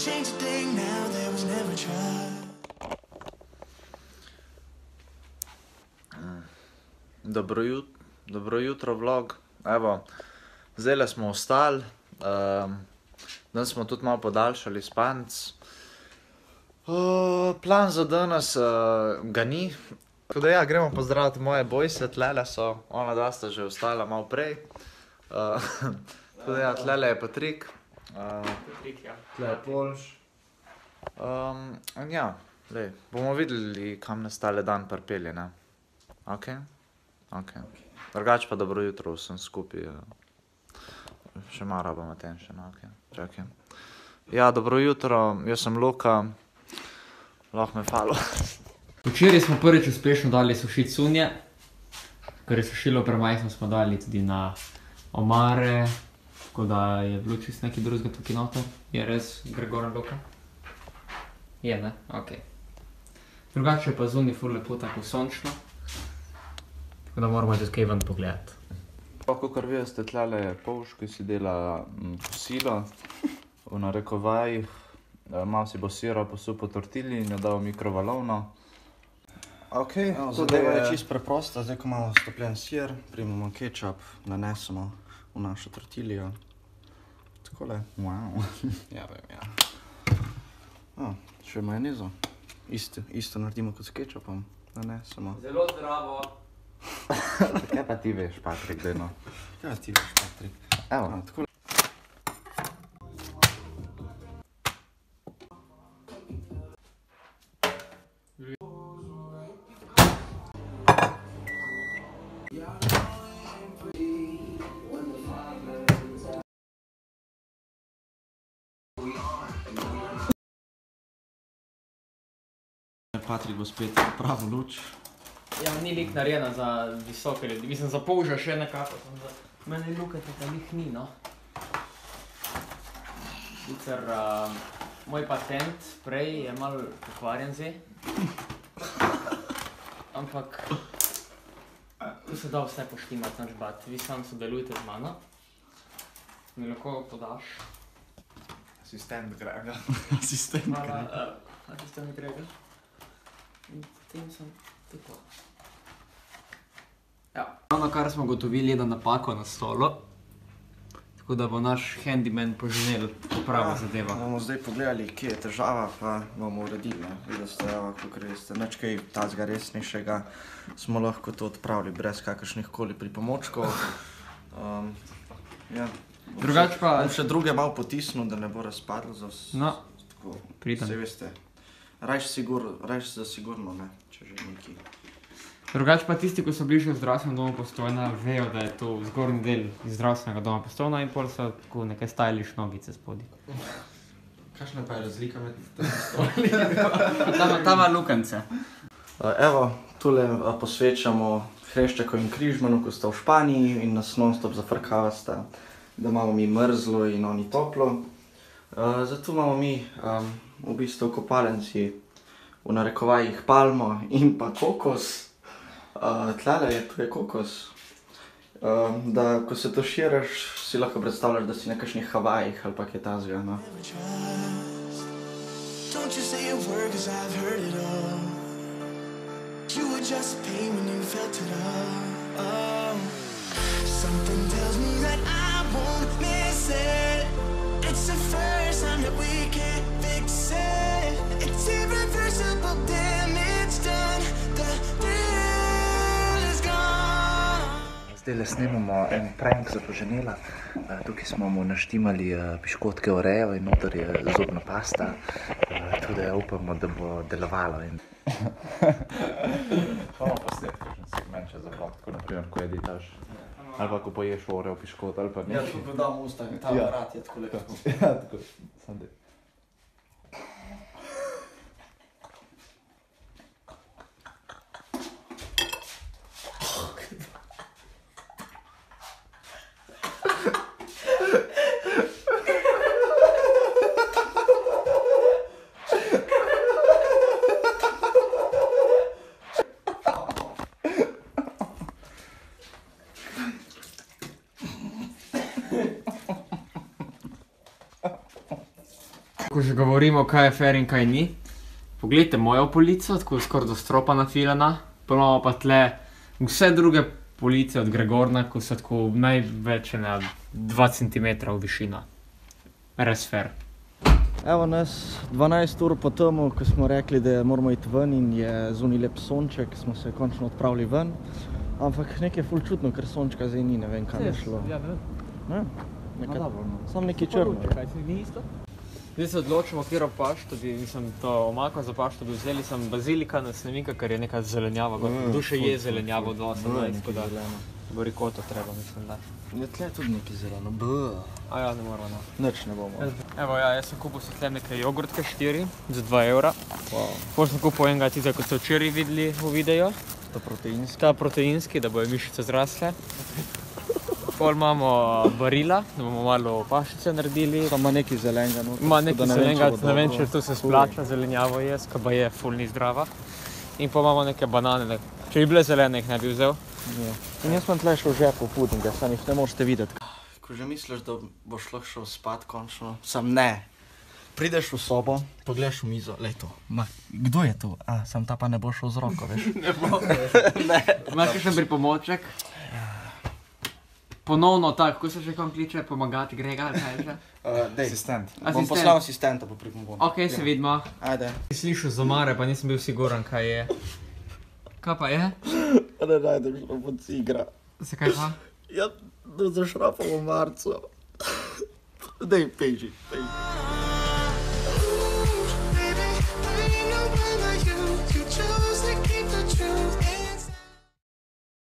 change a thing now, there was never try. Dobro jutro, vlog. Evo, zdajle smo vstali, danes smo tudi malo podaljšali spanc. Plan za danes ga ni. Tako da ja, gremo pozdraviti moje bojse, tlele so, ona dva sta že vstala malo prej. Tako da ja, tlele je Patrik. Patrik, ja. Tle je Polž. In ja, lej, bomo videli, kam nas tale dan pripelje, ne? Ok? Ok. Drugač pa dobro jutro vsem skupaj. Še malo rabam attention, ok. Čakaj. Ja, dobro jutro, jaz sem Luka. Lahko me follow. Včeraj smo prvič uspešno dali sušiti cunje, ker je sušilo premajhno, smo dali tudi na omare, tako da je bilo čisto nekaj drugega tukaj noter. Je res Gregor in Luka? Je, ne? Ok. Drugače pa zunaj ful lepo tako sončno, tako da moramo tudi kaj ven pogledati. Kakor veste, tlele je Polž, ki si dela kosilo v narekovajih. Malo si bo sira posul po tortilji in jo dal v mikrovalovno. Ok, zadeva je čisto preprosta, zdaj ko imamo stopljen sir, primemo kečap, nanesemo v našo tortiljo. Takole. Wow. Ja, vem, ja. Še majonezo. Isto naredimo kot s kečapom, nanesemo. Zelo zdravo. Kaj pa ti veš, Patrik, dejno? Kaj ti veš, Patrik? Evo. Takole. Patrik bo spet pravil luč. Ja, ni lik narejena za visoke ljudi, mislim za Polža še nekako, za mene Luka tako lih ni, no. Sicer moj patent prej je malo pokvarjen zdaj, ampak tu se da vse poštimati, nič bat. Vi sam sodelujte z mano, mi lahko podaš. Asistent Grega. Asistent Grega. Hvala, asistent Grega. In potem sem tako. Ja. Ravno kar smo gotovili je, da napako na stolu, tako da bo naš handyman poženel pravo zadeva. Bomo zdaj pogledali, kje je težava, pa bomo uredili, ne. Da ste, kakor veste, nič kaj tazga resnejšega, smo lahko to odpravili brez kakršnih koli pripomočkov. Ja. Drugač pa... Bom še druge malo potisnil, da ne bo razpadlo za vse. No, Tako, pridem. saj veste, rajš za sigurno, ne, če že neki. Drugač pa tisti, ko so bili še v zdravstvenem domu Postojna, vejo, da je to zgornji del iz zdravstvenega doma Postojna in pol so tako nekaj stylish nogice spodaj. Kakšna pa je razlika med temi stoli? Tam ima lukance. Evo, tule posvečamo Hreščaku in Križmanu, ko sta v Španiji in nas non-stop zafrkavasta, da imamo mi mrzlo in oni toplo. Zato imamo mi v bistvu v kopalnici v narekovajih palmo in pa kokos. Tlele je, tu je kokos. Da, ko se to širaš, si lahko predstavljaš, da si na kakšnih Havajih ali pa kaj tazga, no. Don't you say a word, 'cause I've heard it all. You were just pain when you felt it all. Something tells me that I won't miss it. It's the first time that we can't fix it. It's irreversible damage done. The thrill is gone. Zdajle snemamo en prank za poženela. Tukaj smo mu naštimali piškotke Oreo in noter je zobna pasta. Tako da upamo, da bo delovalo. Samo posnet, kakšen segment še za vlog, tako naprimer, ko editaš. Ali pa ko poješ Oreo piškot ali pa nekaj. Ja, tu podam usta, ta aparat je tako lepo. Ja, tako, samo dej. Ko že govorimo, kaj je fair in kaj ni, poglejte mojo polico, tako skoraj do stropa nafilana, imamo pa tle vse druge police od Gregorna, ko so tako največ na 2 cm višina. Res fair. Evo nas 12 ur po temu, ko smo rekli, da moramo iti ven in je zunaj lep sonček, smo se končno odpravili ven. Ampak nekaj ful čutno, ker sončka zdaj ni, ne vem, kam je šlo. Ja, ne vem. Ne? Samo nekaj črno. Kaj se ni isto? Zdaj se odločimo, katero pašto bi, to omako za pašto bi vzeli, sem bazilika naslemika, ker je neka zelenjava, duše je zelenjava od 18, tako da bo rikoto treba, mislim, da. Je tle tudi nekaj zeleno, A ja, ne moramo, no. Nič ne bomo. Evo, ja, jaz sem kupil tle neke jogurtke 4 za 2 evra. Potem sem kupil enega tistega, kot ste včeraj videli v videu. To proteinski. Ta proteinski, da bojo mišice zrasle. Pol imamo barila, da bomo malo pašice naredili. To ima nekaj zelenega noter. Ima nekaj zelenega, ne vem, če to se splača zelenjavo jaz, ka pa je ful ni zdrava. In pa imamo neke banane, če bi bile zelene, jih ne bi vzel. In jaz sem tle šel v žepu pudinga, sam jih ne morete videti. Ko že misliš, da boš lahko šel spat končno, sam ne. Prideš v sobo, pogledaš v mizo, lej to, kdo je to? Sam ta pa ne bo šel z roko, veš? Ne bo. Imaš kakšen pripomoček? Ponovno tako, kako se že kam kliče, pomagati Grega, ali kaj je že? Asistent. Bom poslal asistenta po pripomoček. Ok, se vidimo. Ajde. Slišal z omare, pa nisem bil siguran, kaj je. Kaj pa je? Ne najdem šrapoc igra. Zakaj pa? Ja, da zašrapamo marco. Dej, pejži, pejži.